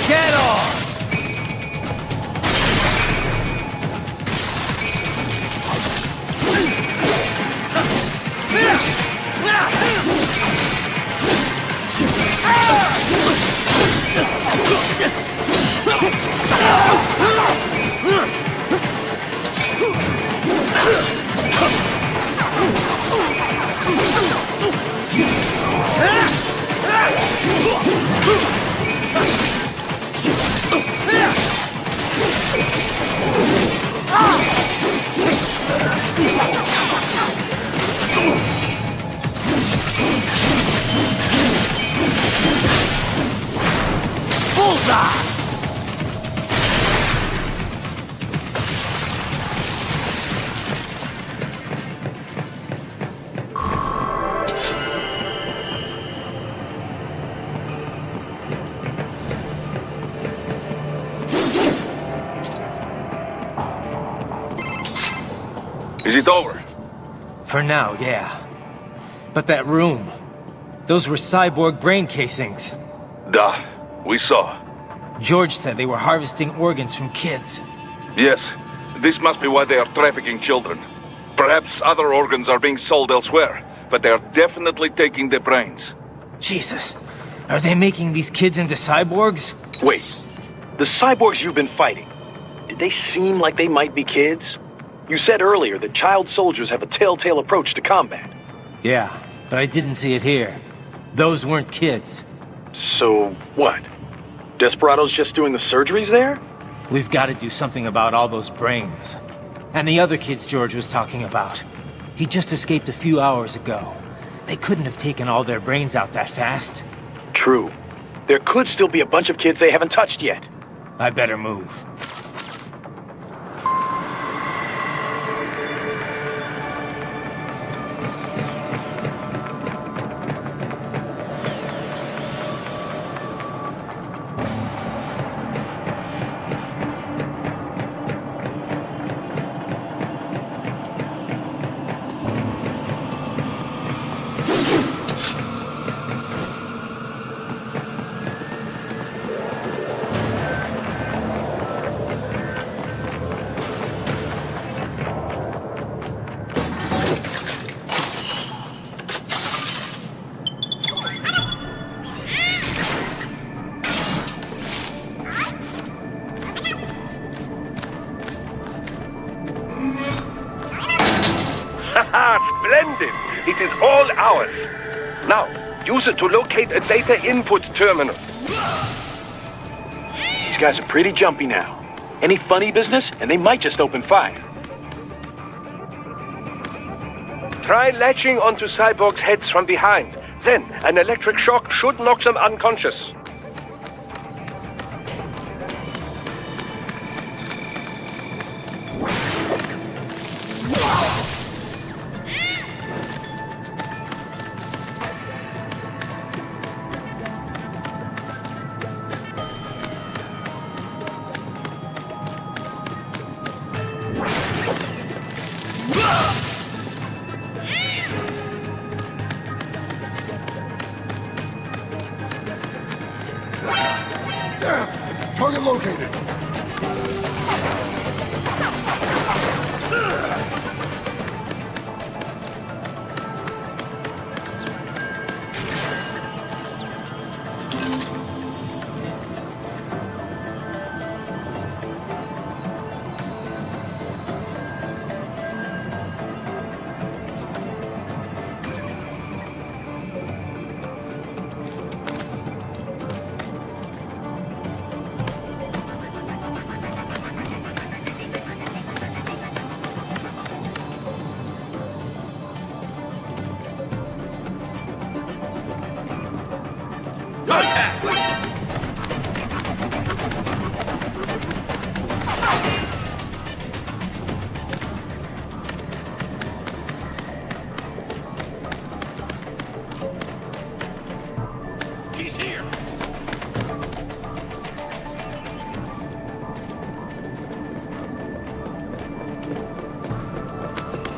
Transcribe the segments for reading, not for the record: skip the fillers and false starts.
Get on! Is it over? For now, yeah. But that room... those were cyborg brain casings. Duh. We saw. George said they were harvesting organs from kids. Yes. This must be why they are trafficking children. Perhaps other organs are being sold elsewhere, but they are definitely taking the brains. Jesus. Are they making these kids into cyborgs? Wait. The cyborgs you've been fighting, did they seem like they might be kids? You said earlier that child soldiers have a telltale approach to combat. Yeah, but I didn't see it here. Those weren't kids. So, what? Desperados just doing the surgeries there? We've got to do something about all those brains. And the other kids George was talking about. He just escaped a few hours ago. They couldn't have taken all their brains out that fast. True. There could still be a bunch of kids they haven't touched yet. I better move. Splendid! It is all ours. Now, use it to locate a data input terminal. These guys are pretty jumpy now. Any funny business, and they might just open fire. Try latching onto cyborgs' heads from behind. Then, an electric shock should knock them unconscious. Target located.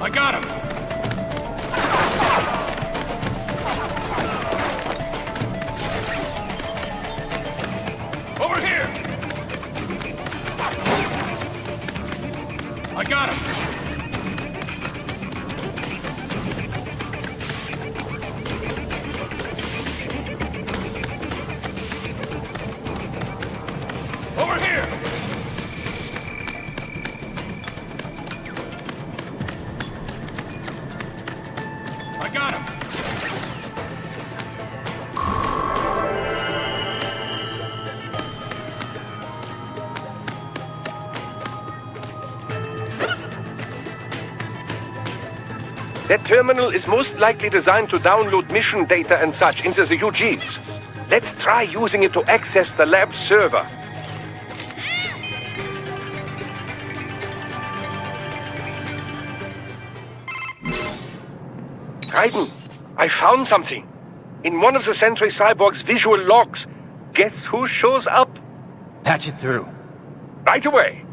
I got him! Over here! I got him! Over here! I got him! That terminal is most likely designed to download mission data and such into the UGs. Let's try using it to access the lab server. Raiden, I found something. In one of the Sentry Cyborg's visual logs. Guess who shows up? Patch it through. Right away.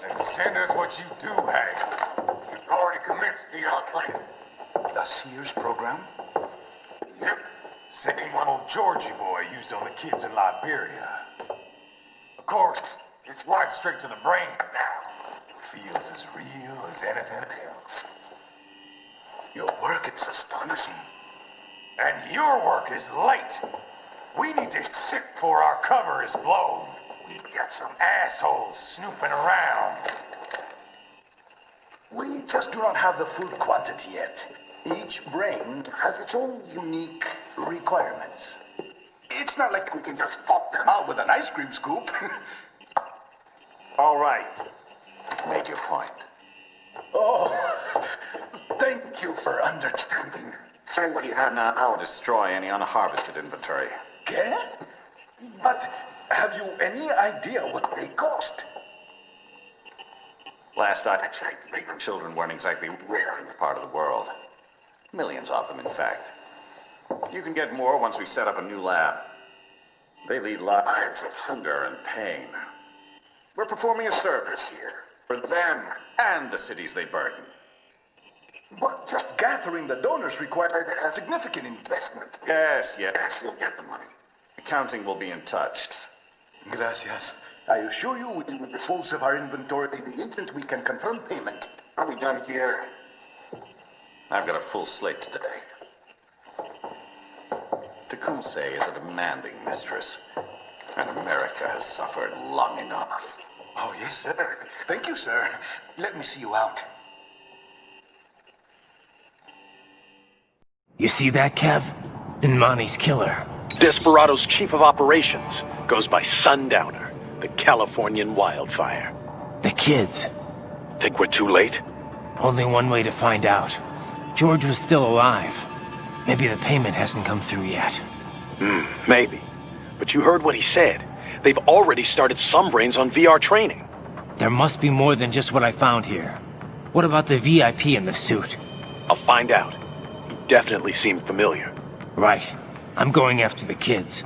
And send us what you do have. You've already commenced the plan. The Sears program? Yep. Same one old Georgie boy used on the kids in Liberia. Of course, it's right straight to the brain now. Feels as real as anything else. Your work is astonishing. And your work is late. We need to shit before our cover is blown. We've got some assholes snooping around. We just do not have the full quantity yet. Each brain has its own unique requirements. It's not like we can just pop them out with an ice cream scoop. All right. Make your point. Oh, thank you for understanding. Say what you have now. I'll destroy any unharvested inventory. Okay? But have you any idea what they cost? Last I checked, children weren't exactly rare in this part of the world. Millions of them, in fact. You can get more once we set up a new lab. They lead lives of hunger and pain. We're performing a service here. For them and the cities they burden. But just gathering the donors required a significant investment. Yes, you'll get the money. Accounting will be in touch. Gracias. I assure you we will dispose of our inventory the instant we can confirm payment. Are we done here? I've got a full slate today. Tecumseh is a demanding mistress, and America has suffered long enough. Oh, yes, sir. Thank you, sir. Let me see you out. You see that, Kev? Inmani's killer. Desperado's chief of operations goes by Sundowner, the Californian wildfire. The kids. Think we're too late? Only one way to find out. George was still alive. Maybe the payment hasn't come through yet. Maybe. But you heard what he said. They've already started some brains on VR training. There must be more than just what I found here. What about the VIP in the suit? I'll find out. He definitely seemed familiar. Right. I'm going after the kids.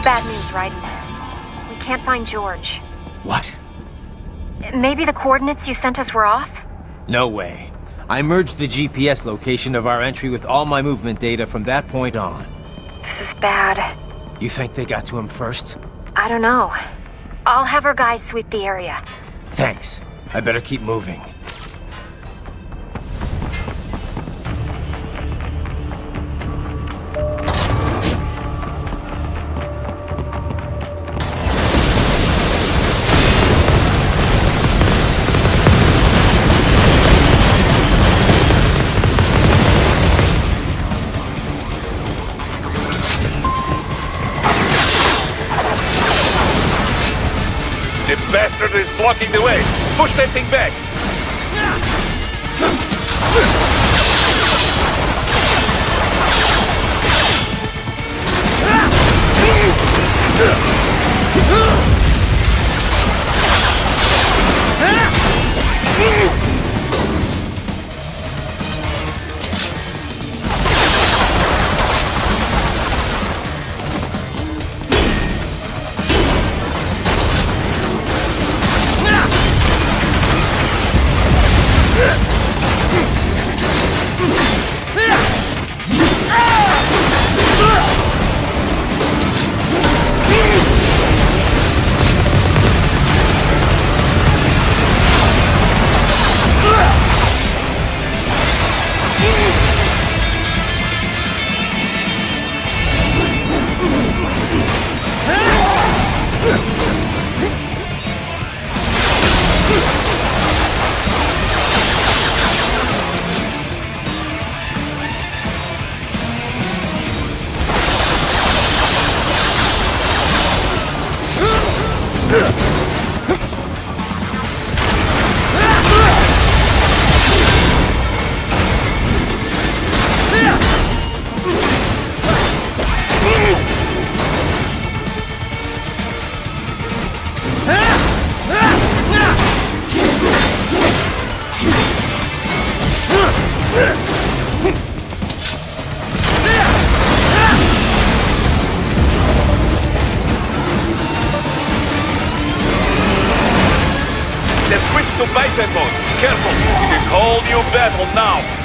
Bad news, Raiden. We can't find George. What? Maybe the coordinates you sent us were off? No way. I merged the GPS location of our entry with all my movement data from that point on. This is bad. You think they got to him first? I don't know. I'll have our guys sweep the area. Thanks. I better keep moving. The bastard is blocking the way. Push that thing back. Careful! It is whole new battle now!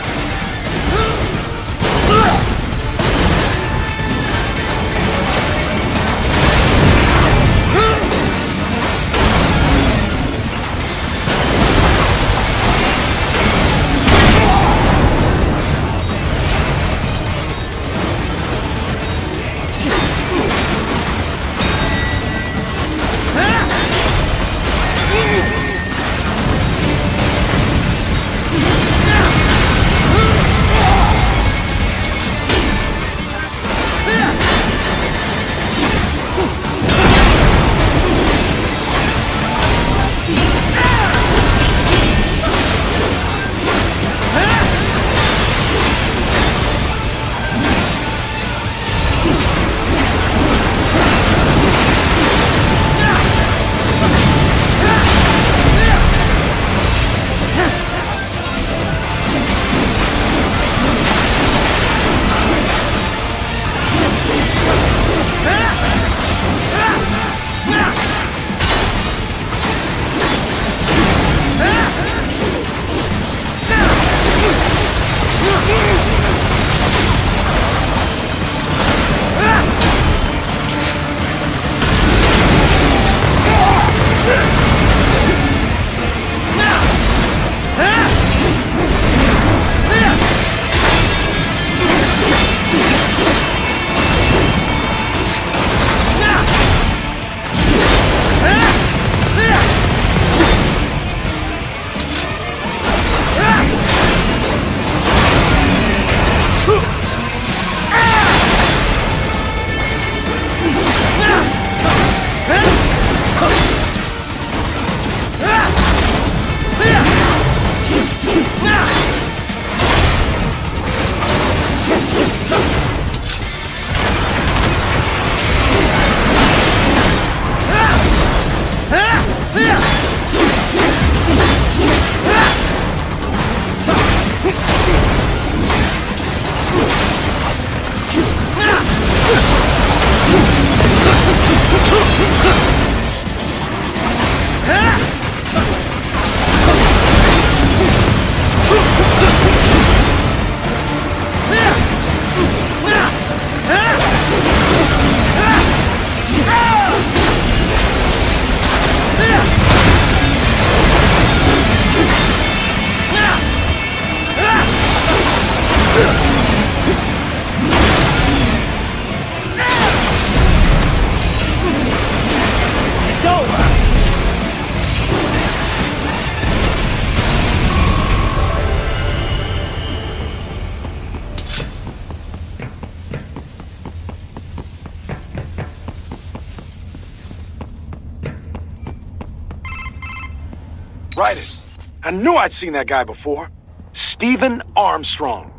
Raiden. I knew I'd seen that guy before. Stephen Armstrong.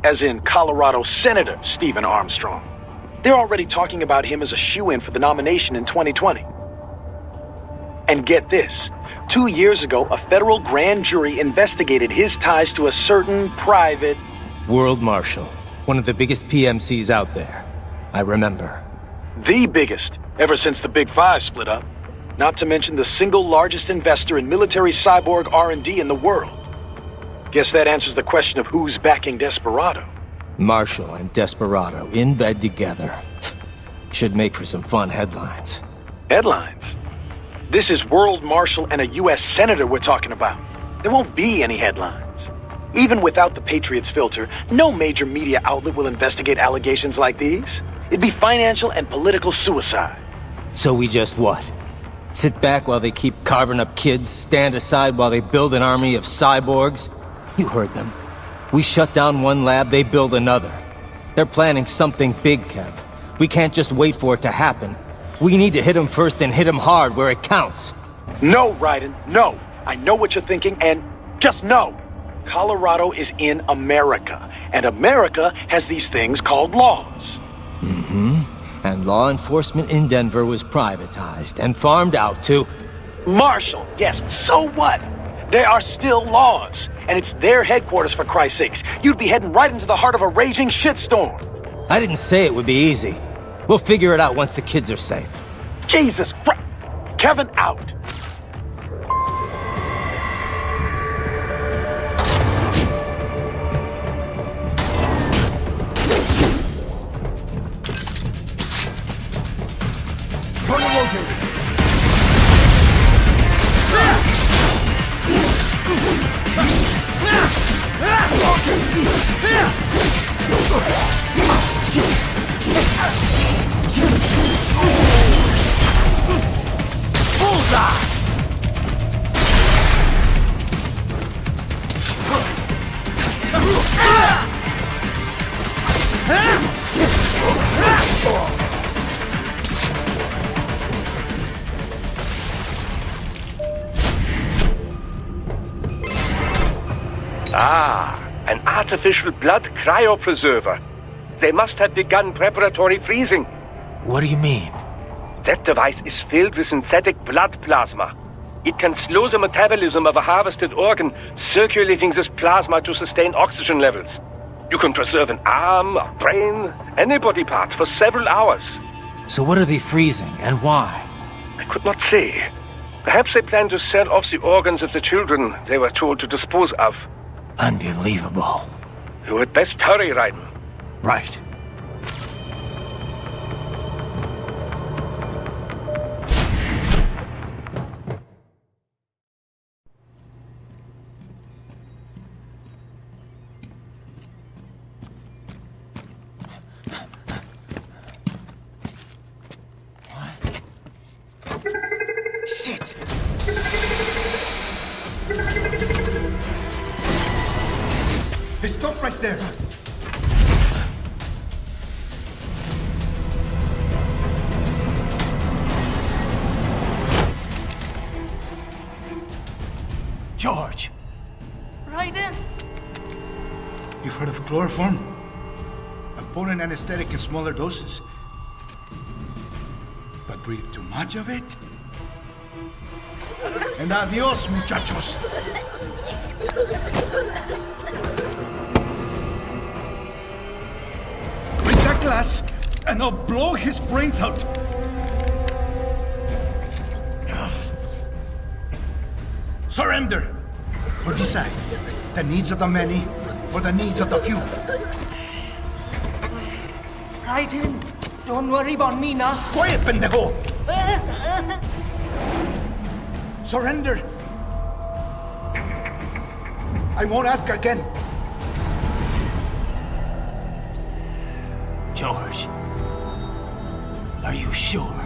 As in Colorado Senator Stephen Armstrong. They're already talking about him as a shoo-in for the nomination in 2020. And get this. 2 years ago, a federal grand jury investigated his ties to a certain private... World Marshal. One of the biggest PMCs out there. I remember. The biggest, ever since the Big Five split up. Not to mention the single largest investor in military cyborg R&D in the world. Guess that answers the question of who's backing Desperado. Marshall and Desperado in bed together. Should make for some fun headlines. Headlines? This is World Marshal and a U.S. Senator we're talking about. There won't be any headlines. Even without the Patriots filter, no major media outlet will investigate allegations like these. It'd be financial and political suicide. So we just what? Sit back while they keep carving up kids, stand aside while they build an army of cyborgs? You heard them. We shut down one lab, they build another. They're planning something big, Kev. We can't just wait for it to happen. We need to hit them first and hit them hard where it counts. No, Raiden, no. I know what you're thinking, and just no. Colorado is in America, and America has these things called laws. Mm-hmm. And law enforcement in Denver was privatized and farmed out to... Marshall, yes, so what? There are still laws, and it's their headquarters for Christ's sakes. You'd be heading right into the heart of a raging shitstorm. I didn't say it would be easy. We'll figure it out once the kids are safe. Jesus Christ. Kevin out. An artificial blood cryopreserver. They must have begun preparatory freezing. What do you mean? That device is filled with synthetic blood plasma. It can slow the metabolism of a harvested organ, circulating this plasma to sustain oxygen levels. You can preserve an arm, a brain, any body part for several hours. So what are they freezing, and why? I could not say. Perhaps they plan to sell off the organs of the children they were told to dispose of. Unbelievable. You had best hurry, Raiden. Right. Shit! Hey, stop right there! George! Raiden? You've heard of chloroform? A potent anesthetic in smaller doses. But breathe too much of it? And adios, muchachos! Break that glass, and I'll blow his brains out! Surrender! Or decide the needs of the many or the needs of the few. Raiden, don't worry about me now. Quiet, pendejo! Surrender! I won't ask again. George, are you sure?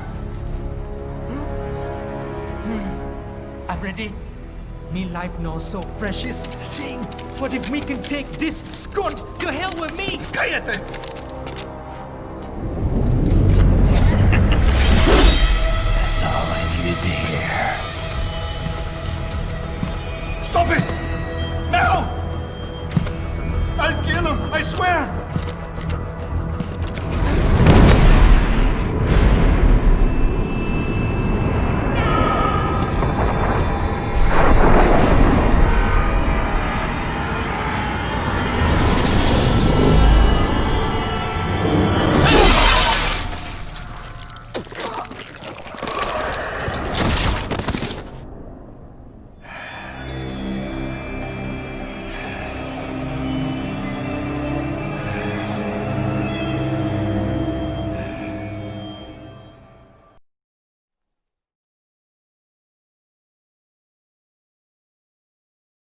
I'm ready. Me life now so precious. Ting, what if we can take this skunt to hell with me? Cállate!